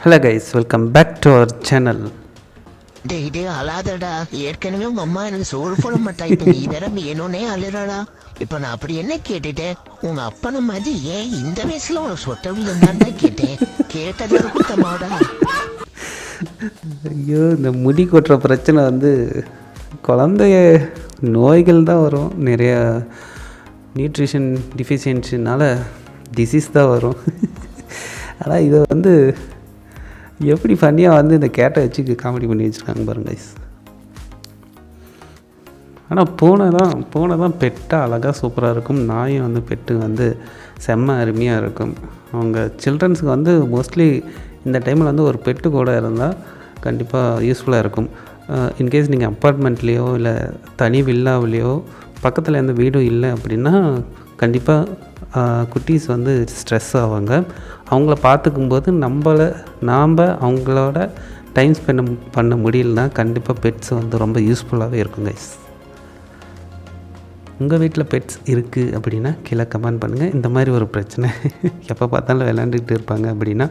Hello guys, welcome back to our channel. டேய் அழாதடா. ஏற்கனவே உங்க அம்மா எனக்கு சோறு போட மாட்டா, இப்ப நீ வேற வேணும்னே அழுறடா. இப்ப நான் அப்படி என்ன கேட்டுட்டேன்? உங்க அப்பனை மாதிரி ஏன் இந்த வயசுல உனக்கு சொட்ட விழுந்தான்னு கேட்டேன். கேட்டது ஒரு குத்தமாடா? ஐயோ, இந்த முடி கொட்டுற பிரச்சனை வந்து குழந்தைய நோய்கள் தான் வரும். நிறையா நியூட்ரிஷன் டிஃபிஷியன்சினால டிசீஸ் தான் வரும். ஆனால் இதை வந்து எப்படி ஃபன்னியாக வந்து இந்த கேட்டை வச்சு காமெடி பண்ணி வச்சுருக்காங்க பாருங்க கைஸ். ஆனால் பூனை தான் பெட்டாக அழகாக சூப்பராக இருக்கும். நாயும் வந்து பெட்டு வந்து செம்ம அருமையாக இருக்கும். அவங்க சில்ட்ரன்ஸுக்கு வந்து மோஸ்ட்லி இந்த டைமில் வந்து ஒரு பெட்டு கூட இருந்தால் கண்டிப்பாக யூஸ்ஃபுல்லாக இருக்கும். இன்கேஸ் நீங்கள் அப்பார்ட்மெண்ட்லேயோ இல்லை தனி வில்லாவிலையோ பக்கத்தில் எந்த வீடும் இல்லை அப்படின்னா கண்டிப்பாக குட்டீஸ் வந்து ஸ்ட்ரெஸ் ஆவாங்க. அவங்கள பார்த்துக்கும்போது நாம் அவங்களோட டைம் ஸ்பெண்ட் பண்ண முடியலனா கண்டிப்பாக பெட்ஸ் வந்து ரொம்ப யூஸ்ஃபுல்லாகவே இருக்கும் கைஸ். உங்கள் வீட்டில் பெட்ஸ் இருக்குது அப்படின்னா கீழே கமெண்ட் பண்ணுங்கள். இந்த மாதிரி ஒரு பிரச்சனை எப்போ பார்த்தாலும் விளாண்டுக்கிட்டு இருப்பாங்க அப்படின்னா